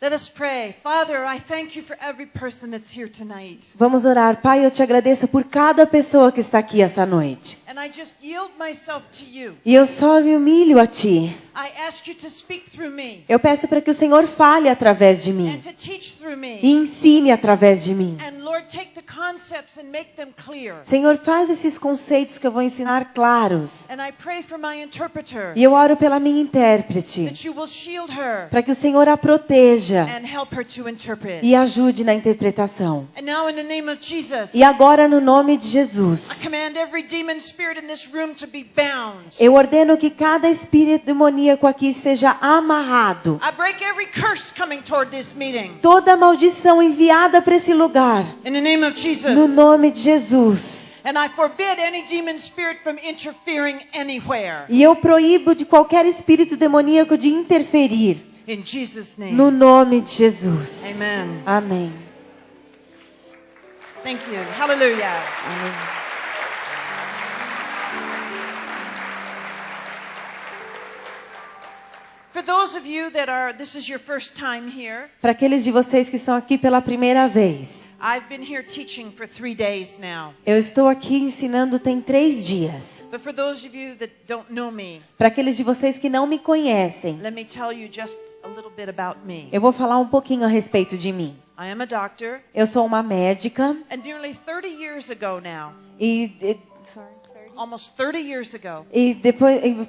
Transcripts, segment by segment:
Let us pray. Father, I thank you for every person that's here tonight. Vamos orar. Pai, eu te agradeço por cada pessoa que está aqui essa noite. And I just yield myself to you. E eu só me humilho a Ti. I ask you to speak through me Eu peço para que o Senhor fale através de mim and to teach through e me. ensine através de mim. And Lord, take the concepts and make them clear. Senhor, faz esses conceitos que eu vou ensinar claros. And I pray for my interpreter E eu oro pela minha intérprete, that you will shield her para que o Senhor a proteja and help her to interpret. e ajude na interpretação. And now in the name of Jesus, E agora, no nome de I Jesus, command every demon spirit in this room to be bound. eu ordeno que cada espírito demoníaco aqui seja amarrado. I break every curse coming toward this meeting. Toda maldição enviada para esse lugar, In the name of no Jesus. nome de Jesus. And I forbid any demon spirit from interfering anywhere. E eu proíbo de qualquer espírito demoníaco de interferir, In Jesus' name. no nome de Jesus. Amen. Amém. Thank you. Hallelujah. Amém. For those of you that are, this is your first time here, Para aqueles de vocês que estão aqui pela primeira vez, I've been here teaching for 3 days now. eu estou aqui ensinando tem 3 dias. But for those of you that don't know me, Para aqueles de vocês que não me conhecem, let me tell you just a little bit about me. eu vou falar um pouquinho a respeito de mim. I am a doctor, Eu sou uma médica and nearly 30 years ago now, almost 30 years ago,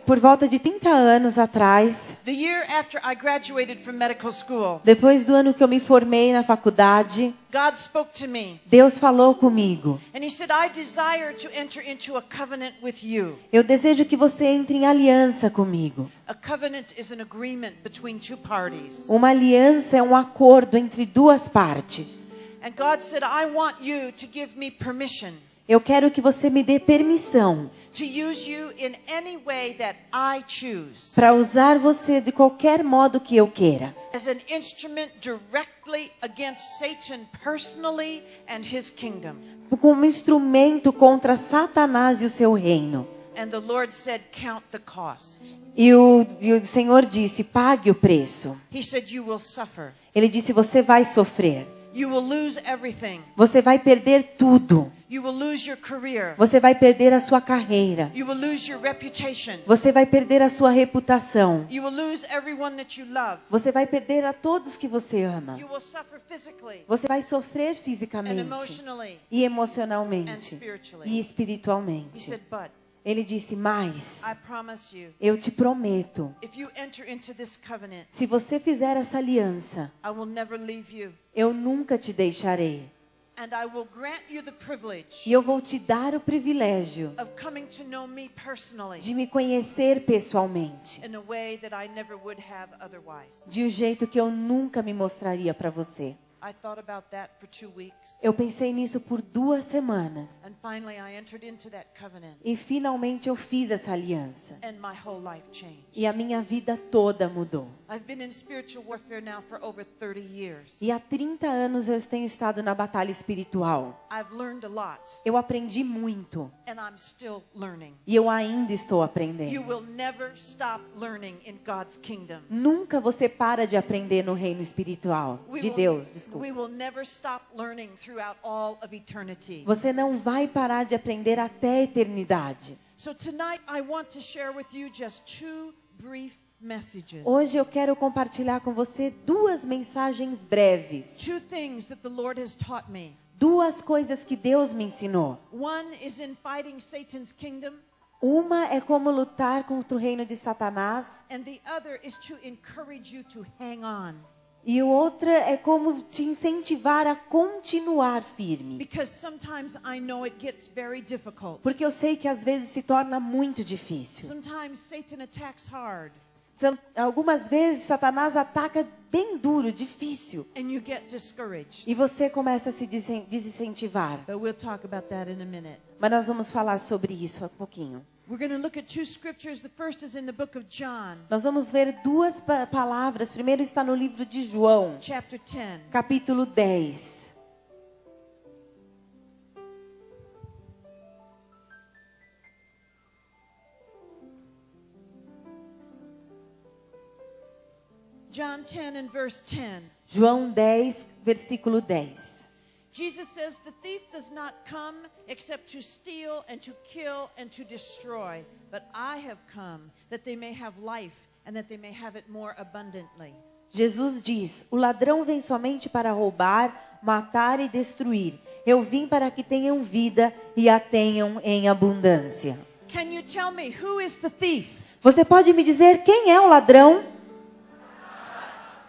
por volta de 30 anos atrás, the year after I graduated from medical school, depois do ano que eu me formei na faculdade, God spoke to me, Deus falou comigo. and He said, I desire to enter into a covenant with you. Eu desejo que você entre em aliança comigo. A covenant is an agreement between two parties. Uma aliança é um acordo entre duas partes. And God said, I want you to give me permission Eu quero que você me dê permissão to use you in any way that I choose para usar você de qualquer modo que eu queira, as an instrument directly against Satan personally and his kingdom. como instrumento contra Satanás e o seu reino. And the Lord said, count the cost. E o Senhor disse, pague o preço. He said, you will suffer. Ele disse, você vai sofrer. You will lose everything. Você vai perder tudo. You will lose your career. Você vai perder a sua carreira. You will lose your reputation. Você vai perder a sua reputação. You will lose everyone that you love. Você vai perder a todos que você ama. You will suffer physically Você vai sofrer and fisicamente emotionally e and emocionalmente spiritually. e He espiritualmente. said, but Ele disse, mas I promise you, eu te prometo, if you enter into this covenant, se você fizer essa aliança, I will never leave you. eu nunca te deixarei. And I will grant you the privilege E eu vou te dar o privilégio of coming to know me personally de me conhecer pessoalmente, in a way that I never would have otherwise. de um jeito que eu nunca me mostraria para você. I thought about that for 2 weeks. Eu pensei nisso por 2 semanas. And finally I entered into that covenant. E finalmente eu fiz essa aliança. And my whole life changed. E a minha vida toda mudou. I've been in spiritual warfare now for over 30 years. E há 30 anos eu tenho estado na batalha espiritual. I've learned a lot. Eu aprendi muito. And I'm still learning. E eu ainda estou You aprendendo. will never stop learning in God's kingdom. Nunca você para de aprender no reino espiritual. De Deus, desculpa. We will never stop learning throughout all of eternity. Você não vai parar de aprender até a eternidade. So tonight I want to share with you just 2 brief messages. Hoje eu quero compartilhar com você 2 mensagens breves. 2 things that the Lord has taught me. 2 coisas que Deus me ensinou. One is in fighting Satan's kingdom, Uma é como lutar contra o reino de Satanás. and the other is to encourage you to hang on. E outra é como te incentivar a continuar firme. Because sometimes I know it gets very difficult. Porque eu sei que às vezes se torna muito difícil. Sometimes Satan attacks hard, Algumas vezes Satanás ataca bem duro, difícil. and you get discouraged. E você começa a se desincentivar. But we'll talk about that in a minute. Mas nós vamos falar sobre isso há pouquinho. We're going to look at 2 scriptures. The first is in the book of John, Nós vamos ver 2 palavras. Primeiro está no livro de João, chapter 10. capítulo 10. John 10 and verse 10. João 10, versículo 10. Jesus says, the thief does not come except to steal and to kill and to destroy. But I have come that they may have life and that they may have it more abundantly. Jesus diz, o ladrão vem somente para roubar, matar e destruir. Eu vim para que tenham vida e a tenham em abundância. Can you tell me who is the thief? Você pode me dizer quem é o ladrão?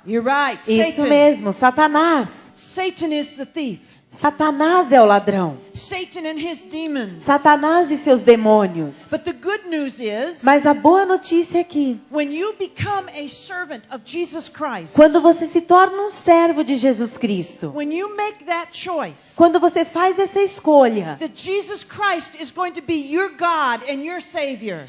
You're right, Isso Satan. mesmo, Satanás. Satan is the thief. Satanás é o ladrão. Satan and his demons. Satanás e seus demônios. But the good news is, Mas a boa notícia é que, when you become a servant of Jesus Christ, quando você se torna um servo de Jesus Cristo, when you make that choice, quando você faz essa escolha, that Jesus Christ is going to be your God and your Savior,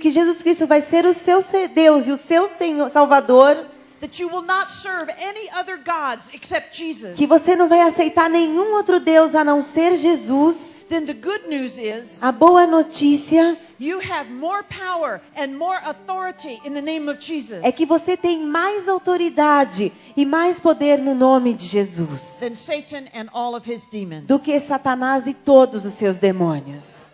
que Jesus Cristo vai ser o seu Deus e o seu Senhor, Salvador, that you will not serve any other gods except Jesus, que você não vai aceitar nenhum outro Deus a não ser Jesus, then the good news is, a boa notícia you have more power and more authority in the name of Jesus é que você tem mais autoridade e mais poder no nome de Jesus than Satan and all of his demons. do que Satanás e todos os seus demônios.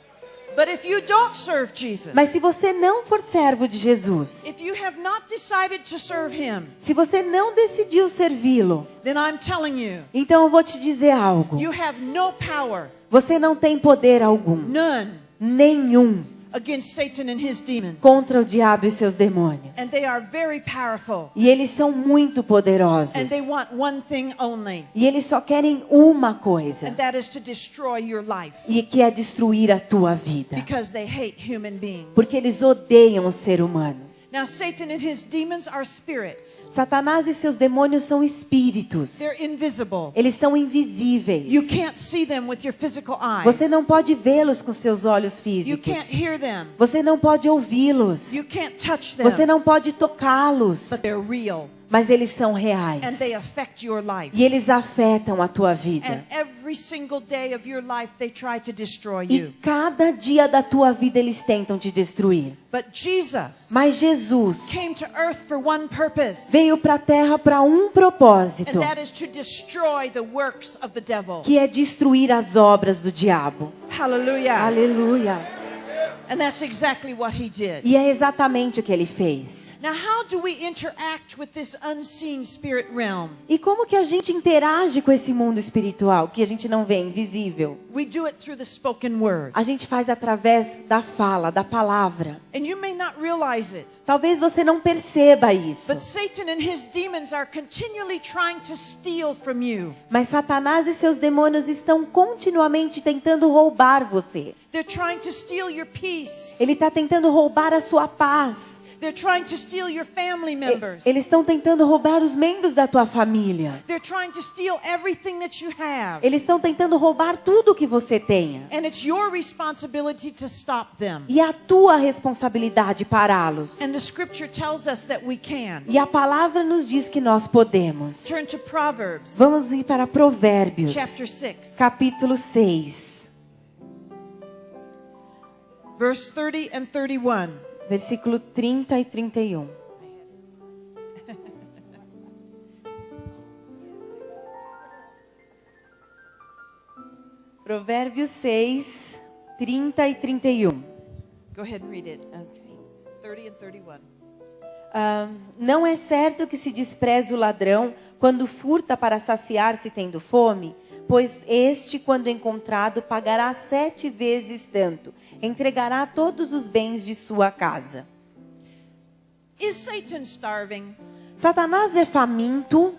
But if you don't serve Jesus, Mas se você não for servo de Jesus, if you have not decided to serve him, se você não decidiu servi-lo, then I'm telling you, então eu vou te dizer algo. you have no power, Você não tem poder algum, none, nenhum, against Satan and his demons. contra o diabo e seus demônios. And they are very powerful. E eles são muito poderosos. And they want one thing only, E eles só querem uma coisa, and that is to destroy your life. e que é destruir a tua vida. Because they hate human beings. Porque eles odeiam o ser humano. Now Satan and his demons are spirits. Satanás e seus demônios são espíritos. They're invisible. Eles são invisíveis. You can't see them with your physical eyes. Você não pode vê-los com seus olhos You físicos. can't hear them. Você não pode ouvi-los. You can't touch them. Você não pode tocá-los. But they're real. Mas eles são reais. And they affect your life. E eles afetam a tua And vida. every single day of your life they try to destroy E you. cada dia da tua vida eles tentam te destruir. But Jesus Mas Jesus came to earth for one purpose. veio para a terra para um propósito, And that is to destroy the works of the devil. que é destruir as obras do diabo. Hallelujah. Aleluia. And that's exactly what he did. E é exatamente o que ele fez. Now, how do we interact with this unseen spirit realm? E como que a gente interage com esse mundo espiritual que a gente não vê, invisível? We do it through the spoken word. A gente faz através da fala, da palavra. And you may not realize it, Talvez você não perceba isso, but Satan and his demons are continually trying to steal from you. mas Satanás e seus demônios estão continuamente tentando roubar você. They're trying to steal your peace. Ele está tentando roubar a sua paz. They're trying to steal your family members. Eles estão tentando roubar os membros da tua família. They're trying to steal everything that you have. Eles estão tentando roubar tudo que você tenha. And it's your responsibility to stop them. E é a tua responsabilidade pará-los. And the scripture tells us that we can. E a palavra nos diz que nós podemos. Turn to Proverbs, Vamos ir para Provérbios, chapter 6, capítulo 6, verse 30 and 31. versículo 30 e 31. Provérbios 6, 30 e 31. Go ahead and read it. Ok. 30 and 31. Não é certo que se despreze o ladrão quando furta para saciar-se tendo fome? Pois este, quando encontrado, pagará 7 vezes tanto. Entregará todos os bens de sua casa. Is Satan starving? Satanás é faminto?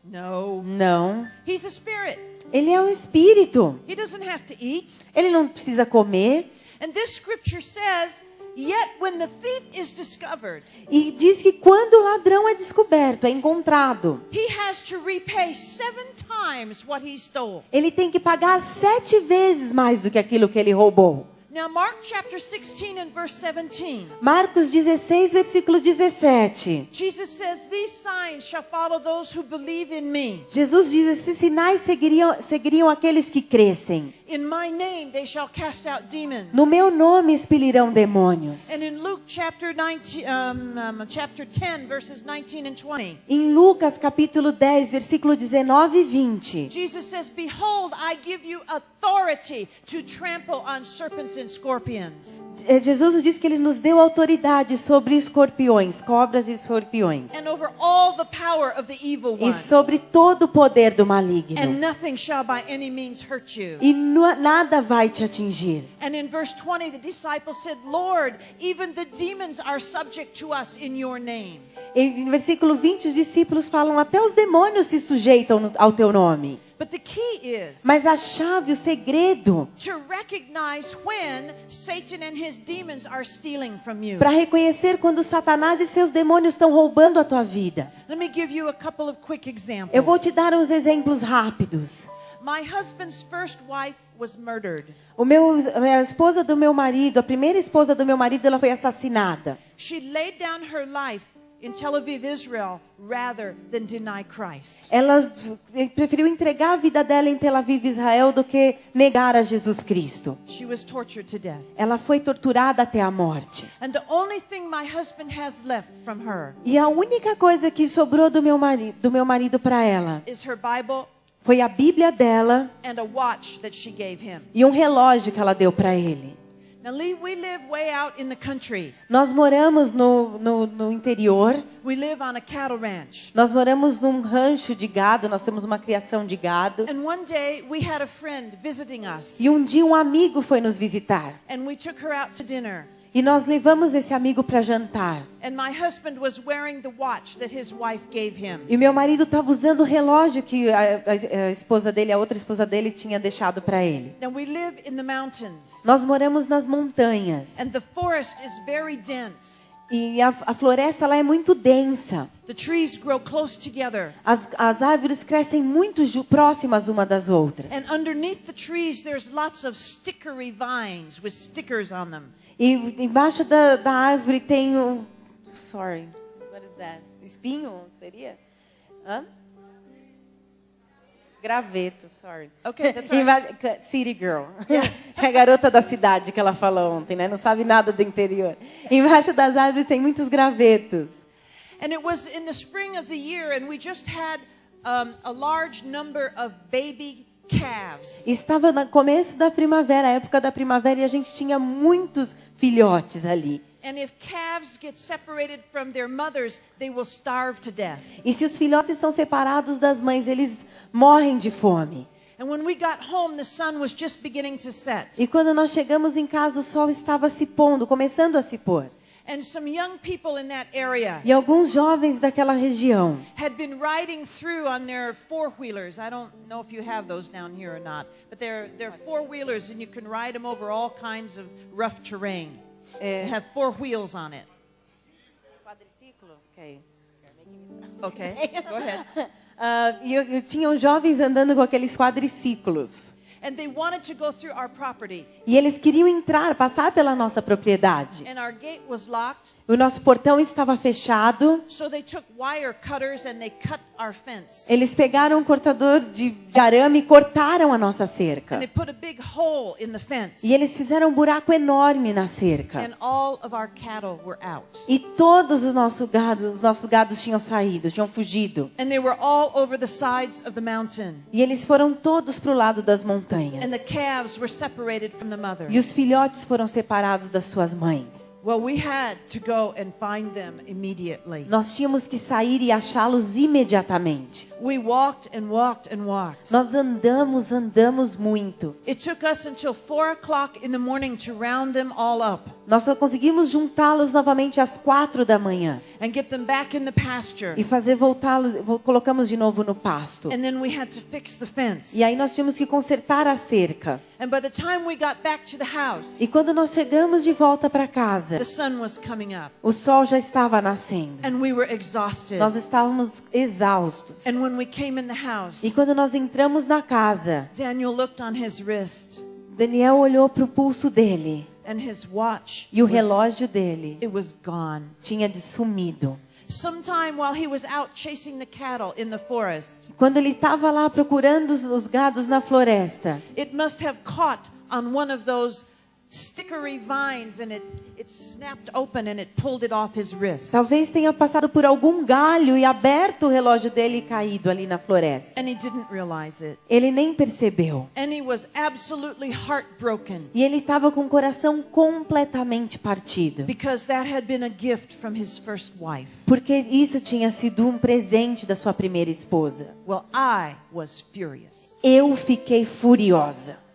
No. Não. He's a spirit. Ele é um espírito. He doesn't have to eat. Ele não precisa comer. And this scripture says, yet when the thief is discovered, E diz que quando o ladrão é descoberto, é encontrado, he has to repay 7 times what he stole. ele tem que pagar 7 vezes mais do que aquilo que ele roubou. Now Mark chapter 16 and verse 17. Marcos 16, versículo 17. Jesus says, "These signs shall follow those who believe in me. Jesus diz, esses sinais seguiriam aqueles que crescem. In my name they shall cast out demons." No meu nome expelirão demônios. And in Luke chapter 10 verses 19 and 20. Em Lucas capítulo 10, versículo 19 e 20. Jesus says, "Behold, I give you authority to trample on serpents and scorpions, Jesus diz que ele nos deu autoridade sobre escorpiões, cobras e escorpiões. and over all the power of the evil E one. sobre todo o poder do maligno. And nothing shall by any means hurt you." E nada vai te atingir. And in verse 20, the disciples said, "Lord, even the demons are subject to us in your name." Em versículo 20, os discípulos falam, até os demônios se sujeitam ao teu nome. But the key is Mas a chave, o segredo, to recognize when Satan and his demons are stealing from you. para reconhecer quando Satanás e seus demônios estão roubando a tua vida. Let me give you a couple of quick examples. Eu vou te dar uns exemplos rápidos. My husband's first wife was murdered. A esposa do meu marido, a primeira esposa do meu marido, ela foi assassinada. She laid down her life in Tel Aviv, Israel, rather than deny Christ. Ela preferiu entregar a vida dela em Tel Aviv, Israel, do que negar a Jesus Cristo. She was tortured to death. Ela foi torturada até a morte. And the only thing my husband has left from her E a única coisa que sobrou do meu marido para ela is her Bible foi a Bíblia dela and a watch that she gave him. e um relógio que ela deu para ele. Now, we live way out in the country. Nós moramos no interior. We live on a cattle ranch. Nós moramos num rancho de gado. Nós temos uma criação de gado. And one day we had a friend visiting us. E um dia um amigo foi nos visitar. And we took her out to dinner. E nós levamos esse amigo para jantar. And my husband was wearing the watch that his wife gave him. E meu marido estava usando o relógio que a esposa dele, a outra esposa dele, tinha deixado para ele. Now we live in the mountains. Nós moramos nas montanhas. And the forest is very dense. E a floresta lá é muito densa. The trees grow close together. As árvores crescem muito próximas uma das outras. And underneath the trees there's lots of stickery vines with stickers on them. E embaixo da árvore tem um... Sorry, what is that? Espinho, seria? Hã? Graveto, sorry. Okay, that's all right. City girl. É a garota da cidade que ela falou ontem, né? Não sabe nada do interior. Embaixo das árvores tem muitos gravetos. And it was in the spring of the year and we just had a large number of baby calves. Estava no começo da primavera, a época da primavera, e a gente tinha muitos filhotes ali. And if calves get separated from their mothers, they will starve to death. E se os filhotes são separados das mães, eles morrem de fome. And when we got home, the sun was just beginning to set. E quando nós chegamos em casa, o sol estava se pondo, começando a se pôr. And some young people in that area E alguns jovens daquela região had been riding through on their four-wheelers. I don't know if you have those down here or not, but they're four-wheelers and you can ride them over all kinds of rough terrain. They have four wheels on it. Quadriciclo? Ok. Okay, go ahead. E tinham jovens andando com aqueles quadriciclos. And they wanted to go through our property. E eles queriam passar pela nossa propriedade. And our gate was locked. O nosso portão estava fechado. So they took wire cutters and they cut our fence. Eles pegaram um cortador de arame e cortaram a nossa cerca. And they put a big hole in the fence. E eles fizeram um buraco enorme na cerca. And all of our cattle were out. E todos os nossos gados tinham saído, tinham fugido. And they were all over the sides of the mountain. E eles foram todos para o lado das montanhas. And the calves were separated from the mother. E os filhotes foram separados das suas mães. Well, we had to go and find them immediately. Nós tínhamos que sair e achá-los imediatamente. We walked and walked and walked. Nós andamos muito. It took us until 4 o'clock in the morning to round them all up. Nós só conseguimos juntá-los novamente às 4 da manhã. And get them back in the pasture. E colocamos de novo no pasto. And then we had to fix the fence. E aí nós tínhamos que consertar a cerca. And by the time we got back to the house, E quando nós chegamos de volta para casa, the sun was coming up. o sol já estava nascendo. And we were exhausted. Nós estávamos exaustos. And when we came in the house, E quando nós entramos na casa, Daniel looked on his wrist. Daniel olhou para o pulso dele and his watch e o relógio dele it was gone. tinha sumido. Sometime while he was out chasing the cattle in the forest, Quando ele estava lá procurando os gados na floresta, it must have caught on one of those stickery vines and it snapped open and it pulled it off his wrist. talvez tenha passado por algum galho e aberto o relógio dele e caído ali na floresta. And he didn't realize it. Ele nem percebeu. And he was absolutely heartbroken E ele estava com o coração completamente partido. because that had been a gift from his first wife. Porque isso tinha sido um presente da sua primeira esposa. Well, I was furious. Eu fiquei furiosa.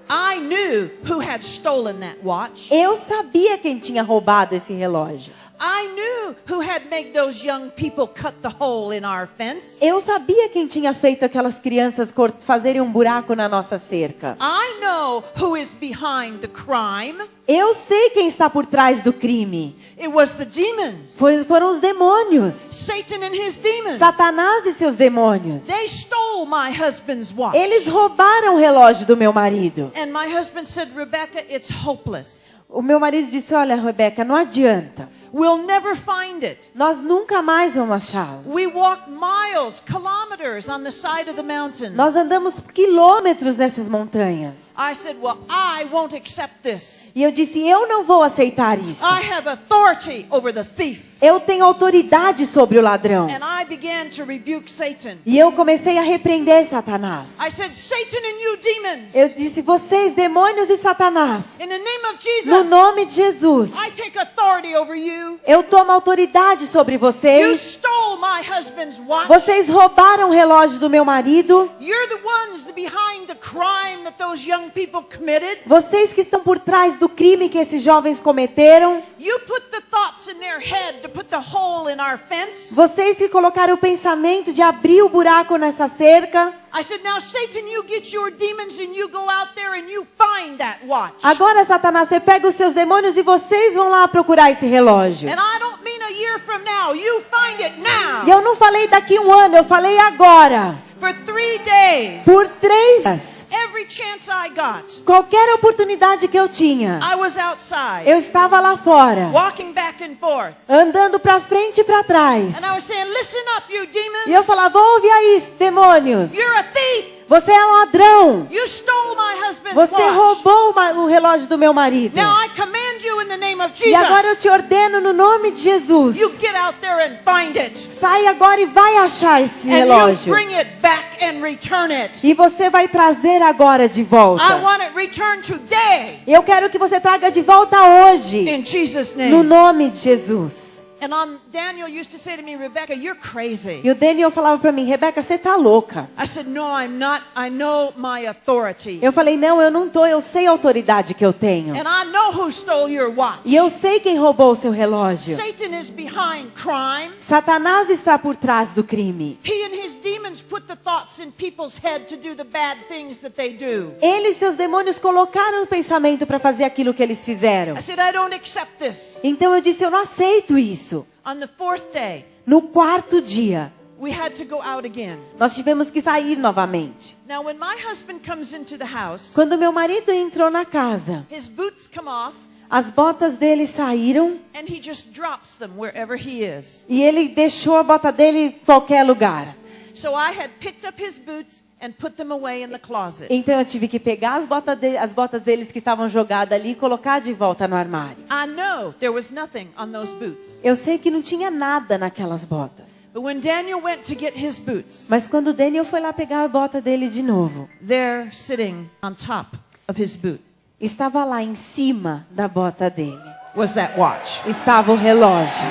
I knew who had stolen that watch. Eu sabia quem tinha roubado esse relógio. I knew who had made those young people cut the hole in our fence. Eu sabia quem tinha feito aquelas crianças fazerem um buraco na nossa cerca. I know who is behind the crime. Eu sei quem está por trás do crime. It was the demons. Foram os demônios. Satan and his demons. Satanás e seus demônios. They stole my husband's watch. Eles roubaram o relógio do meu marido. And my husband said, Rebecca, it's hopeless. O meu marido disse, olha, Rebeca, não adianta. We'll never find it. Nós nunca mais vamos achá-lo. We walked miles, kilometers on the side of the mountains. Nós andamos quilômetros nessas montanhas. I said, well, I won't accept this. E eu disse, eu não vou aceitar isso. I have authority over the thief. Eu tenho autoridade sobre o ladrão. And I began to rebuke Satan. E eu comecei a repreender Satanás. I said, Satan and you demons. Eu disse, vocês, demônios e Satanás, In the name of Jesus, no nome de Jesus, I take authority over you. eu tomo autoridade sobre You vocês. stole my husband's watch. Vocês roubaram o relógio do meu marido. You're the ones behind the crime that those young people committed. Vocês que estão por trás do crime que esses jovens cometeram. You put the thoughts in their head to put the hole in our fence. Vocês que colocaram o pensamento de abrir o buraco nessa cerca. I said, now Satan, you get your demons and you go out there and you find that watch. Agora, Satanás, você pega os seus demônios e vocês vão lá procurar esse relógio. And I don't mean a year from now. You find it now. E eu não falei daqui um ano, eu falei agora. For 3 days, Por 3 dias. every chance I got, Qualquer oportunidade que eu tinha, I was outside, eu estava lá fora, walking back and forth. andando para frente e para trás. And I was saying, listen up, you demons. E eu falava, ouve aí, demônios. You're a thief. Você é um ladrão. You stole my husband's Você watch. roubou o relógio do meu marido. Now I command you in the name of E agora eu Jesus. te ordeno no nome de Jesus. You get out there and find it. Sai agora e vai achar esse And you relógio. bring it back and return it. E você vai trazer agora de volta. I want it returned today. Eu quero que você traga de volta hoje. In Jesus' No name. nome de Jesus. And Daniel used to say to me, Rebecca, you're crazy. E o Daniel falava para mim, Rebeca, você tá louca. I said, no, I'm not. I know my authority. Eu falei, não, eu não tô, eu sei a autoridade que eu tenho. And I know who stole your watch. E eu sei quem roubou o seu relógio. Satan is behind crime. Satanás está por trás do crime. He and his demons put the thoughts in people's head to do the bad things that they do. Ele e seus demônios colocaram o pensamento para fazer aquilo que eles fizeram. I said, I don't accept this. Então eu disse, eu não aceito isso. On the 4th day, No 4º dia, we had to go out again. nós tivemos que sair novamente. Now, when my husband comes into the house, Quando meu marido entrou na casa, his boots come off as botas dele saíram and he just drops them wherever he is. e ele deixou a bota dele em qualquer lugar. So I had picked up his boots and put them away in the closet. Então eu tive que pegar as botas deles que estavam jogadas ali e colocar de volta no armário. I know there was nothing on those boots. Eu sei que não tinha nada naquelas botas. But when Daniel went to get his boots, Mas quando o Daniel foi lá pegar a bota dele de novo, they're sitting on top of his boot. estava lá em cima da bota dele. Was that watch? Estava o relógio.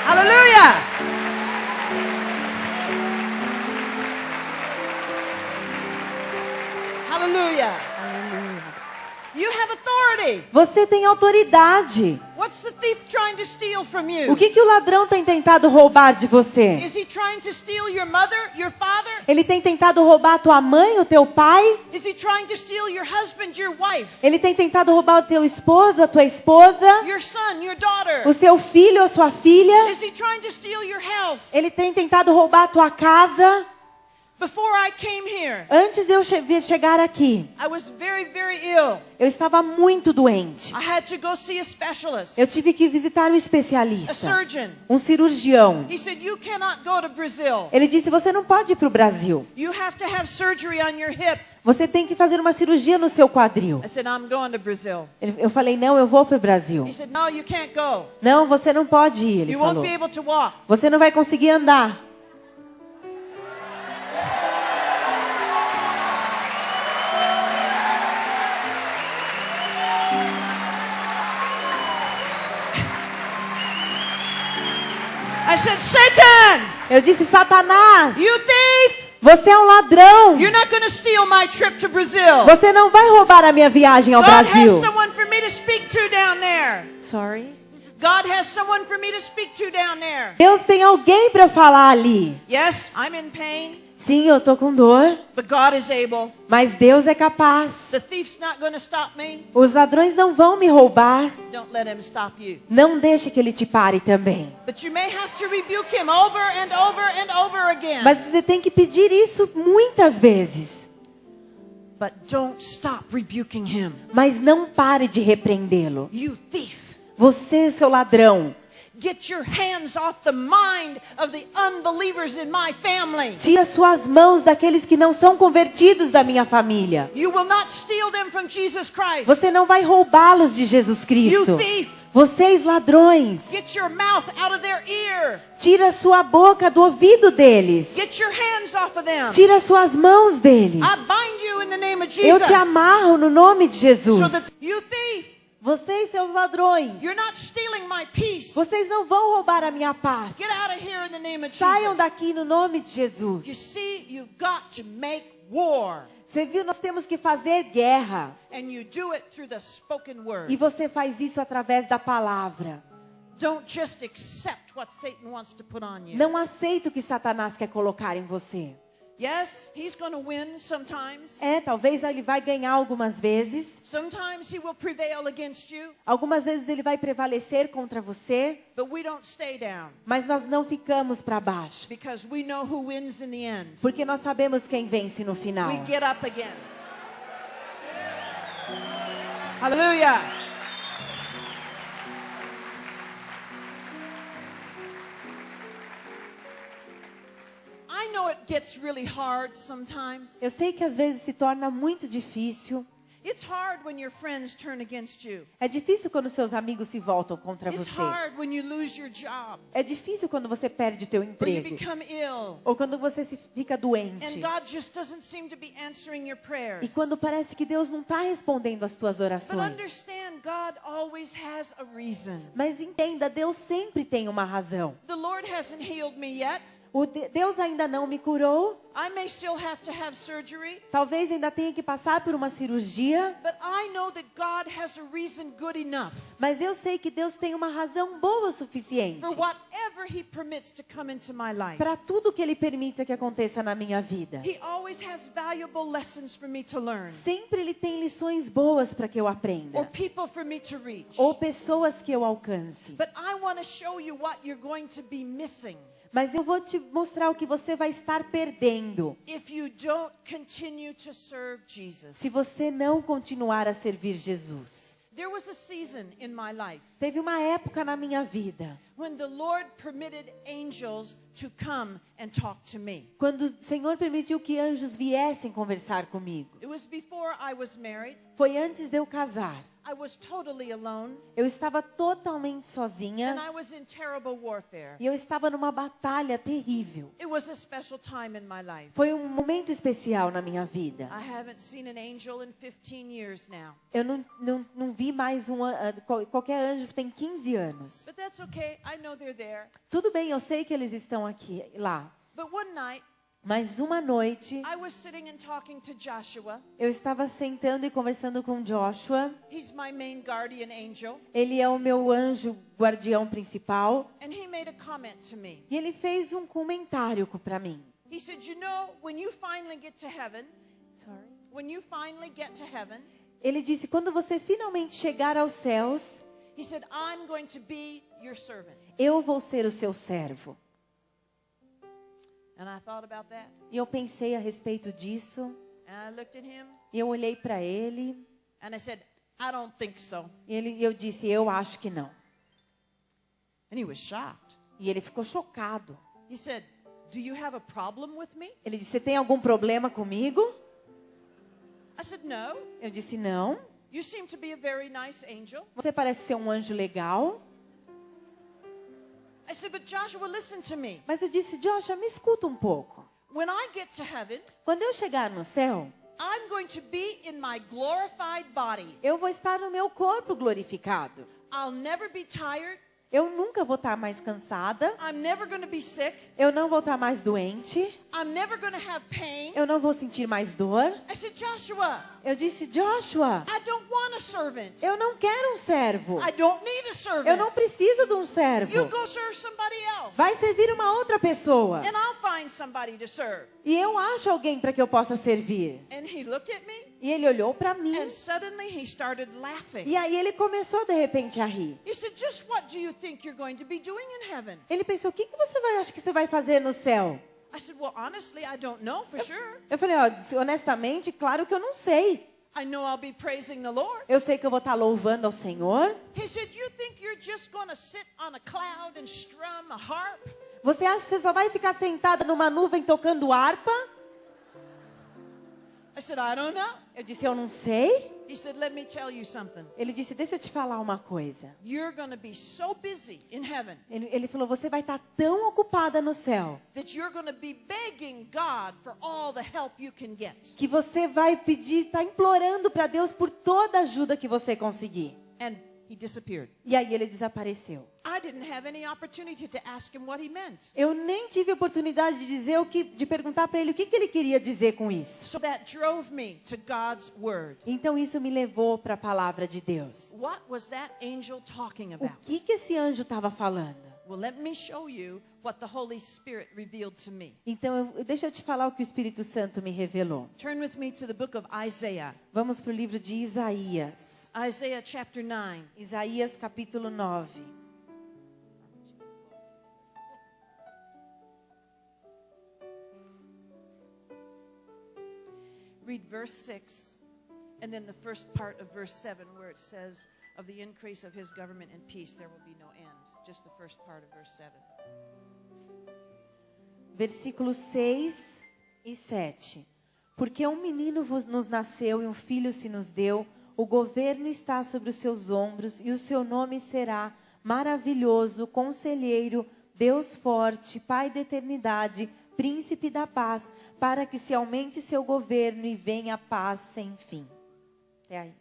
Hallelujah! Hallelujah! You have authority. Você tem autoridade. What's the thief trying to steal from you? O que o ladrão tem tentado roubar de você? Is he trying to steal your mother, your father? Ele tem tentado roubar a tua mãe, o teu pai? Is he trying to steal your husband, your wife, Ele tem tentado roubar o teu esposo, a tua esposa? your son, your daughter? O seu filho, a sua filha? Is he trying to steal your health? Ele tem tentado roubar a tua casa? Before I came here, Antes de eu chegar aqui, I was very, very ill. eu estava muito doente. I had to go see a specialist, Eu tive que visitar um a especialista, surgeon. um cirurgião. He said, you cannot go to Brazil. Ele disse, você não pode ir para o Brasil. You have to have surgery on your hip. Você tem que fazer uma cirurgia no seu quadril. I said, I'm going to Brazil. Eu falei, não, eu vou para o Brasil. He said, no, you can't go. Não, você não pode ir, ele You won't falou. be able to walk. Você não vai conseguir andar. I said, Satan, Eu disse, Satanás, you thief, você é um ladrão. you're not going to steal my trip to Brazil. Você não vai roubar a minha viagem ao God has Brasil. someone for me to speak to down there. Sorry. God has someone for me to speak to down there. Deus tem alguém para falar ali. Yes, I'm in pain, Sim, eu tô com dor, but God is able. mas Deus é capaz. The thief's not going to stop me. Os ladrões não vão me roubar. Don't let him stop you. Não deixe que ele te pare também. But you may have to rebuke him over and over and over again. Mas você tem que pedir isso muitas vezes. But don't stop rebuking him. Mas não pare de repreendê-lo. You thief. Você, seu ladrão, Get your hands off the mind of the unbelievers in my family. tira suas mãos daqueles que não são convertidos da minha família. You will not steal them from Jesus Christ. Você não vai roubá-los de Jesus Cristo. You thief. Vocês, ladrões, Get your mouth out of their ear. tira sua boca do ouvido deles. Get your hands off of them. Tira suas mãos deles. I bind you in the name of Eu Jesus. te amarro no nome de Jesus. So that you thief. Vocês, seus ladrões, You're not stealing my peace. vocês não vão roubar a minha paz. Get out of here in the name of Saiam Jesus. daqui no nome de You Jesus. see, you've got to make war. Você viu, nós temos que fazer guerra. And you do it through the spoken word. E você faz isso através da palavra. Don't just accept what Satan wants to put on you. Não aceita o que Satanás quer colocar em você. Yes, he's going to win sometimes. Talvez ele vai ganhar algumas vezes. Sometimes he will prevail against you. Algumas vezes ele vai prevalecer contra você. But we don't stay down. Mas nós não ficamos para baixo. Because we know who wins in the end. Porque nós sabemos quem vence no final. We get up again. Hallelujah. I know it gets really hard sometimes. Eu sei que às vezes se torna muito difícil. It's hard when your friends turn against you. É difícil quando seus amigos se voltam contra It's você. hard when you lose your job. É difícil quando você perde teu Or you emprego. become ill. Ou quando você fica And doente. God just doesn't seem to be answering your prayers. E quando parece que Deus não está respondendo às tuas But orações. understand, God always has a reason. Mas entenda, Deus sempre tem uma razão. The Lord hasn't healed me yet. Deus ainda não me curou. I may still have to have surgery. Talvez ainda tenha que passar por uma cirurgia. But I know that God has a reason good enough Mas eu sei que Deus tem uma razão boa o suficiente. for whatever He permits to come into my life. Para tudo que Ele permita que aconteça na minha vida. He always has valuable lessons for me to learn. Sempre Ele tem lições boas para que eu Or aprenda. people for me to reach. Ou pessoas que eu alcance. But I want to show you what you're going to be missing Mas eu vou te mostrar o que você vai estar perdendo. if you don't continue to serve Jesus. Se você não continuar a servir Jesus. There was a season in my life Teve uma época na minha vida. when the Lord permitted angels to come and talk to me. Quando o Senhor permitiu que anjos viessem conversar comigo. It was before I was married. Foi antes de eu casar. I was totally alone, Eu estava totalmente and sozinha. I was in terrible warfare. E eu estava numa batalha terrível. It was a special time in my life. Foi um momento especial na minha vida. I haven't seen an angel in 15 years now. Eu não vi mais qualquer anjo que tem 15 anos. But that's okay. I know they're there. Tudo bem, eu sei que eles estão aqui, lá. But one night, Mas uma noite, I was sitting and talking to Joshua. eu estava sentando e conversando com Joshua. He's my main guardian angel. Ele é o meu anjo guardião principal. And he made a comment to me. E ele fez um comentário para mim. He said, you know, when you finally get to heaven, Ele disse, quando você finalmente chegar aos céus, he said, I'm going to be your servant. eu vou ser o seu servo. And I thought about that. E eu pensei a respeito disso. And I looked at him E eu olhei para ele. and I said, I don't think so. E eu disse, eu acho que não. And he was shocked. E ele ficou chocado. He said, do you have a problem with me? Ele disse, você tem algum problema comigo? I said, no. Eu disse, não. You seem to be a very nice angel. Você parece ser um anjo legal. I said, but Joshua, listen to me. Mas eu disse, Joshua, me escuta um pouco. When I get to heaven, Quando eu chegar no céu, I'm going to be in my glorified body. eu vou estar no meu corpo glorificado. I'll never be tired. Eu nunca vou estar mais cansada. I'm never going to be sick. Eu não vou estar mais doente. I'm never going to have pain. Eu não vou sentir mais dor. I said, Joshua, Eu disse, Joshua, I don't want a servant. eu não quero um servo. I don't need a servant. Eu não preciso de um You servo. go serve somebody else. Vai servir uma outra pessoa. And I'll find somebody to serve. E eu acho alguém para que eu possa servir. And he looked at me, E ele olhou para mim. and suddenly he started laughing. E aí ele começou de repente a rir. He said, just what do you think you're going to be doing in heaven? Ele pensou, o que você acha que você vai fazer no céu? I said, well, honestly, I don't know for sure. Eu falei, ó, honestamente, claro que eu não sei. I know I'll be praising the Lord. Eu sei que eu vou estar louvando ao Senhor. He said, you think you're just going to sit on a cloud and strum a harp? Você acha que você só vai ficar sentada numa nuvem tocando harpa? I said, I don't know. Eu disse, eu não sei. He said, let me tell you something. Ele disse, deixa eu te falar uma coisa. You're going to be so busy in heaven Ele falou, você vai estar tão ocupada no céu that you're going to be begging God for all the help you can get. que você vai pedir, tá implorando para Deus por toda a ajuda que você conseguir. And he disappeared. E aí ele desapareceu. I didn't have any opportunity to ask him what he meant. Eu nem tive oportunidade de dizer de perguntar para ele o que ele queria dizer com isso. So that drove me to God's word. Então isso me levou para a palavra de Deus. What was that angel talking O about? que esse anjo estava falando? Well, let me show you what the Holy Spirit revealed to me. Então deixa eu te falar o que o Espírito Santo me revelou. Turn with me to the book of Isaiah. Vamos para o livro de Isaías. Isaiah chapter 9. Isaías capítulo 9. Read verse 6 and then the first part of verse 7 where it says of the increase of his government and peace there will be no end. Just the first part of verse 7. Versículos 6 e 7. Porque um menino nos nasceu e um filho se nos deu, o governo está sobre os seus ombros e o seu nome será maravilhoso, conselheiro, Deus forte, Pai da eternidade, príncipe da paz, para que se aumente seu governo e venha a paz sem fim. Até aí.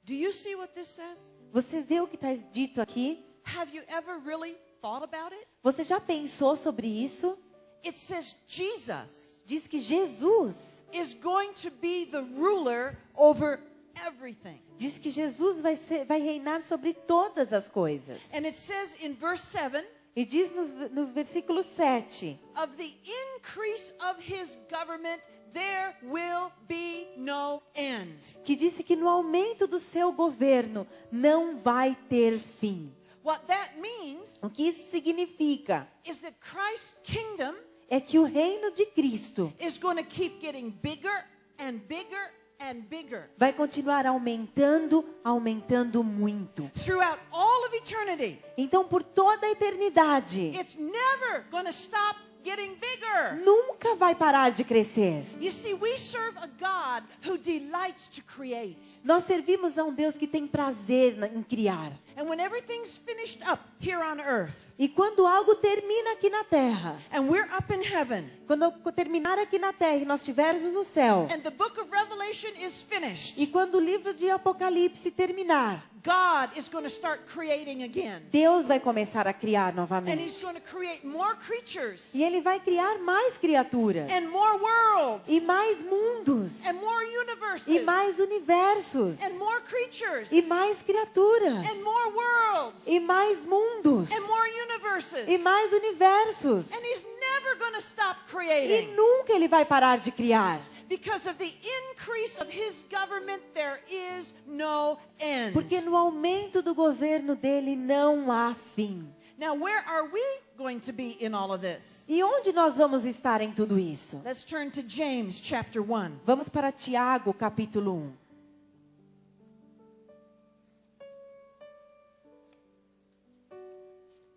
Do you see what this says? Você vê o que está dito aqui? Have you ever really thought about it? Você já pensou sobre isso? It says Jesus Diz que Jesus, is going to be the ruler over everything. diz que Jesus vai reinar sobre todas as coisas. And it says in verse 7, E diz no versículo 7, of the increase of his government there will be no end. que disse que no aumento do seu governo não vai ter fim. What that means O que isso significa? is that Christ's kingdom É que o reino de Cristo is going to keep getting bigger and bigger and bigger vai continuar aumentando, aumentando muito. throughout all of eternity. Então, por toda a eternidade, It's never going to stop getting bigger. nunca vai parar de crescer. You see, we serve a God who delights to create. Nós servimos a um Deus que tem prazer em criar. And when everything's finished up here on earth, E quando algo termina aqui na terra, and we're up in heaven, quando terminar aqui na terra e nós estivermos no céu, and the book of Revelation is finished, e quando o livro de Apocalipse terminar, God is going to start creating again. Deus vai começar a criar And novamente. He's going to create more creatures, E Ele vai criar mais criaturas, and more worlds, e mais mundos, and more universes, e mais universos, and more creatures, e mais criaturas, and more worlds, e mais mundos, and more universes. e mais universos. And He's never going to stop E creating. nunca Ele vai parar de criar. Because of the increase of His government, there is no end. Porque no aumento do governo dele não há fim. Now, where are we going to be in all of this? E onde nós vamos estar em tudo isso? Let's turn to James chapter 1. Vamos para Tiago, capítulo 1.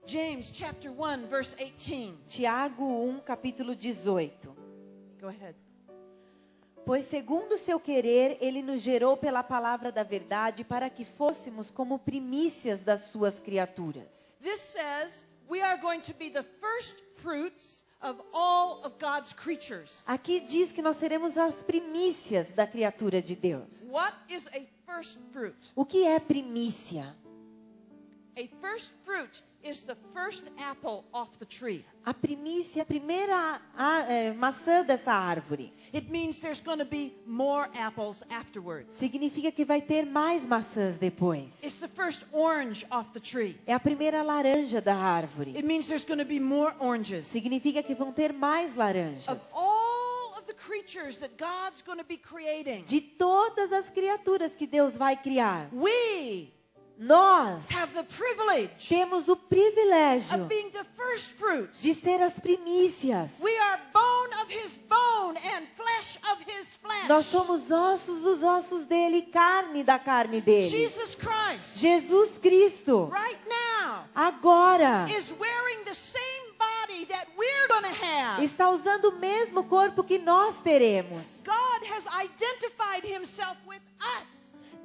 James chapter 1, verse 18. Tiago 1, capítulo 18. Go ahead. Pois segundo o seu querer, ele nos gerou pela palavra da verdade para que fôssemos como primícias das suas criaturas. This says we are going to be the first fruits of all of God's creatures. Aqui diz que nós seremos as primícias da criatura de Deus. What is a first fruit? O que é primícia? A first fruit is the first apple off the tree. A primícia, a primeira maçã dessa árvore. It means there's going to be more apples afterwards. Significa que vai ter mais maçãs depois. It's the first orange off the tree. É a primeira laranja da árvore. It means there's going to be more oranges. Significa que vão ter mais Of laranjas. all of the creatures that God's going to be creating, De todas as criaturas que Deus vai criar, nós nós have the privilege temos o privilégio of being the first fruits. de ser as primícias. We are bone of his bone and flesh of his flesh. Nós somos ossos dos ossos dele, carne da carne dele. Jesus Christ, Jesus Cristo, right now, agora, is wearing the same body that we're going to have. está usando o mesmo corpo que nós teremos. God has identified himself with us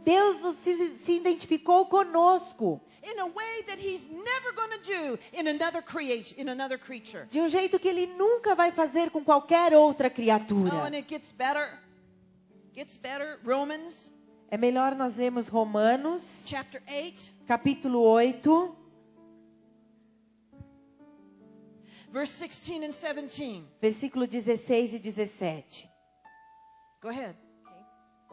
Deus se identificou conosco in a way that he's never going to do in another creature. de um jeito que ele nunca vai fazer com qualquer outra Oh, criatura. and it gets better. Romans É melhor nós lermos Romanos, chapter 8, capítulo 8, verse 16 and 17. versículo 16 e 17. Go ahead.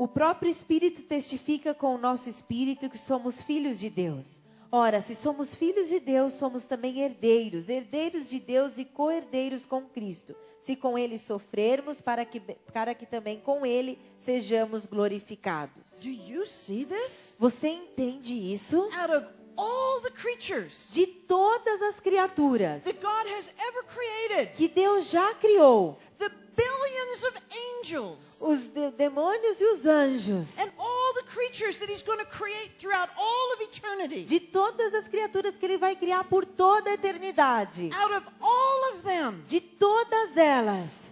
O próprio Espírito testifica com o nosso espírito que somos filhos de Deus. Ora, se somos filhos de Deus, somos também herdeiros, herdeiros de Deus e co-herdeiros com Cristo. Se com Ele sofrermos, para que também com Ele sejamos glorificados. Do you see this? Você entende isso? Out of all the creatures De todas as criaturas that God has ever created, que Deus já criou, the billions of angels os demônios e os anjos, and all the creatures that he's going to create throughout all of eternity, de todas as criaturas que Ele vai criar por toda a eternidade, out of all of them, de todas elas,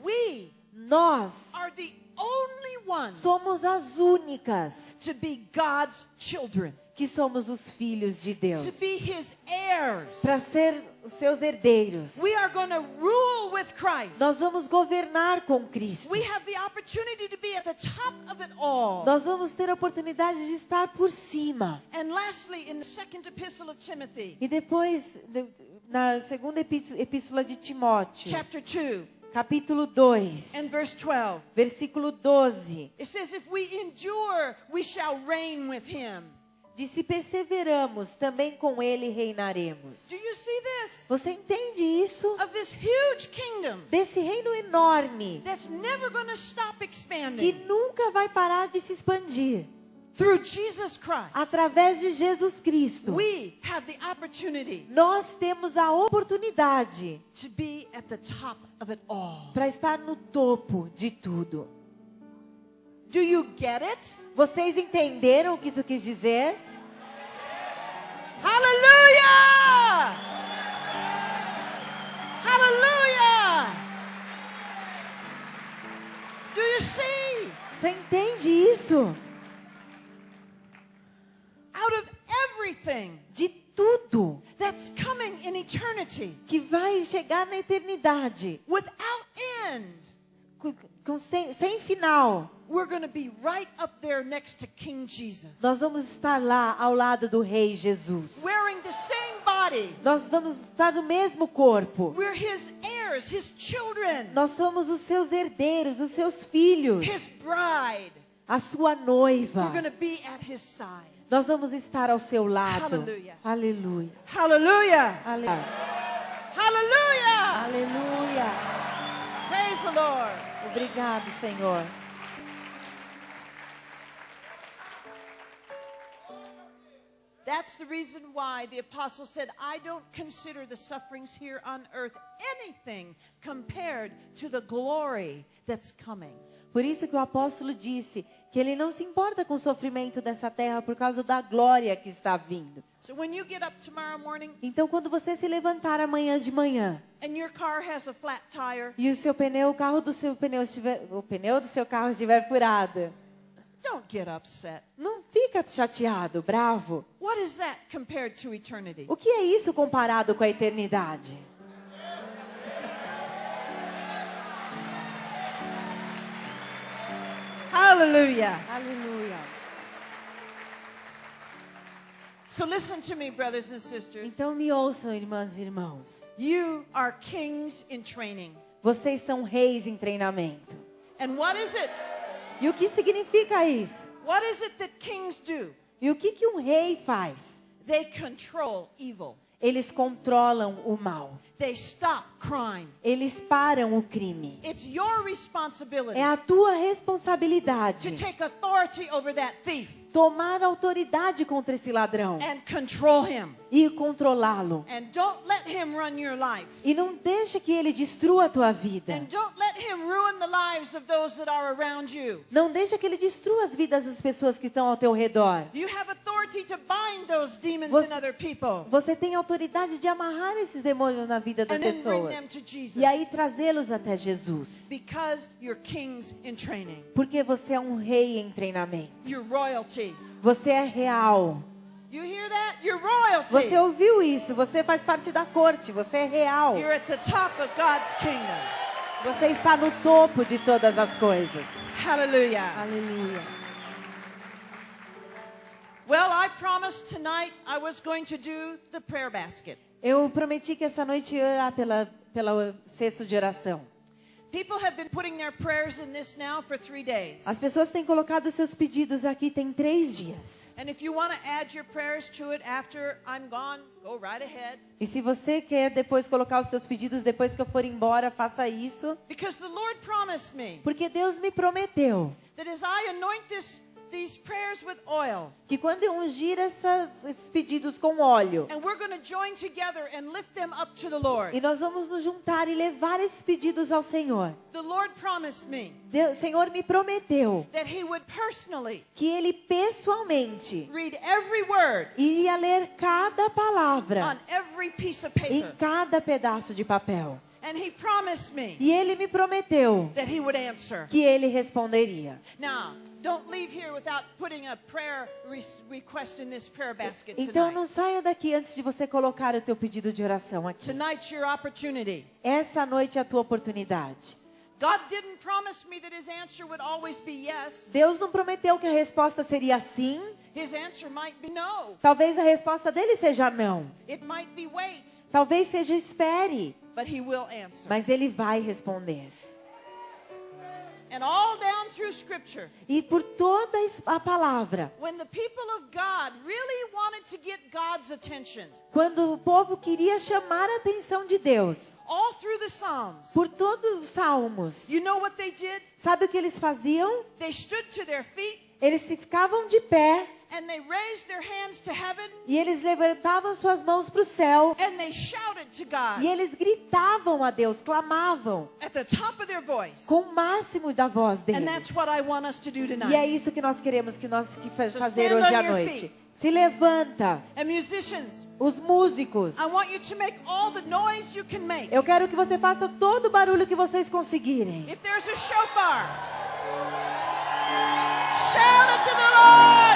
nós are the only ones somos as únicas to be God's children, que somos os filhos de Deus, to be his heirs. para ser os seus herdeiros. We are going to rule with Christ. Nós vamos governar com Cristo. We have the opportunity to be at the top of it all. Nós vamos ter a oportunidade de estar por cima. And lastly, in the second epistle of Timothy, E depois, na segunda epístola de Timóteo, chapter 2 capítulo 2, and verse 12, versículo 12, it says, if we endure, we shall reign with him. diz: se perseveramos, também com Ele reinaremos. Do you see this? Você entende isso? Of this huge kingdom Desse reino enorme, that's never going to stop que expanding nunca vai parar de se expandir. through Jesus Christ. Através de Jesus Cristo, We have the opportunity nós temos a oportunidade to be at the top of it all. para estar no topo de tudo. Do you get it? Vocês entenderam o que isso quis dizer? Hallelujah! Hallelujah! Do you see? Você entende isso? Out of everything De tudo that's coming in eternity, que vai chegar na eternidade, without end, sem final, we're going to be right up there next to King Jesus. nós vamos estar lá ao lado do Rei Jesus. Wearing the same body. Nós vamos estar no mesmo corpo. We're his heirs, his children, Nós somos os seus herdeiros, os seus filhos, his bride. a sua noiva. We're going to be at his side. Nós vamos estar ao seu lado. Aleluia. Aleluia. Hallelujah! Aleluia. Hallelujah! Aleluia. Praise the Lord. Obrigado, Senhor. That's the reason why the apostle said, I don't consider the sufferings here on earth anything compared to the glory that's coming. Por isso que o apóstolo disse que ele não se importa com o sofrimento dessa terra por causa da glória que está vindo. So when you get up tomorrow morning Então, quando você se levantar amanhã de manhã and your car has a flat tire, e o pneu do seu carro estiver furado, don't get upset. não fica chateado, bravo. What is that compared to eternity? O que é isso comparado com a eternidade? Hallelujah. Aleluia. So listen to me, brothers and sisters. Então me ouçam, irmãs e irmãos. You are kings in training. Vocês são reis em treinamento. And what is it? E o que significa isso? What is it that kings do? E o que um rei faz? They control evil. Eles controlam o mal. They stop crime. Eles param o crime. It's your responsibility É a tua to responsabilidade take authority over that thief tomar autoridade contra esse ladrão and control him. e controlá-lo. And don't let him run your life. E não deixa que ele destrua a tua vida. And don't let him ruin the lives of those that are around you. Não deixa que ele destrua as vidas das pessoas que estão ao teu redor. You have authority to bind those demons Você- in other people Você tem autoridade de amarrar esses demônios na vida das and then bring pessoas them to Jesus. e aí trazê-los até Jesus. Because you're kings in training. Porque você é um rei em treinamento. You're royalty. Você é real. You hear that? You're royalty. Você ouviu isso? Você faz parte da corte. Você é real. You're at the top of God's kingdom. Você está no topo de todas as coisas. Hallelujah. Aleluia. Well, I promised tonight I was going to do the prayer basket. Eu prometi que essa noite eu ia orar pela cesto de oração. People have been putting their prayers in this now for 3 days. As pessoas têm colocado seus pedidos aqui tem 3 dias. And if you want to add your prayers to it after I'm gone, go right ahead. E se você quer depois colocar os seus pedidos depois que eu for embora, faça isso. Because the Lord promised me Porque Deus me prometeu that as I anoint these prayers with oil, que quando eu ungir esses pedidos com óleo, and we're going to join together and lift them up to the Lord. e nós vamos nos juntar e levar esses pedidos ao Senhor. The Lord promised me O Senhor me prometeu that He would personally que Ele pessoalmente read every word iria ler cada on palavra every piece of em paper. cada pedaço de papel. And He promised me E Ele me prometeu that He would answer. que Ele responderia. Now, don't leave here without putting a prayer request in this prayer basket Então tonight. não saia daqui antes de você colocar o teu pedido de oração aqui. Tonight's your opportunity. Essa noite é a tua oportunidade. God didn't promise me that His answer would always be yes. Deus não prometeu que a resposta seria sim. His answer might be no. Talvez a resposta dele seja não. It might be wait. Talvez seja espere. But He will answer. Mas ele vai responder. And all down through Scripture, E por toda a palavra, when the people of God really wanted to get God's attention, quando o povo queria chamar a atenção de Deus, all through the Psalms, por todos os salmos, you know what they did? sabe o que eles faziam? They stood to their feet Eles se ficavam de pé and they raised their hands to heaven e eles levantavam suas mãos para o céu and they shouted to God e eles gritavam a Deus, clamavam at the top of their voice. com o máximo da voz And deles. that's what I want us to do E é tonight. isso que nós queremos fazer stand hoje on à your noite. feet. Se levanta, And musicians, os músicos. I want you to make all the noise you can make. Eu quero que você faça todo o barulho que vocês conseguirem. If there's a shofar, shout it to the Lord.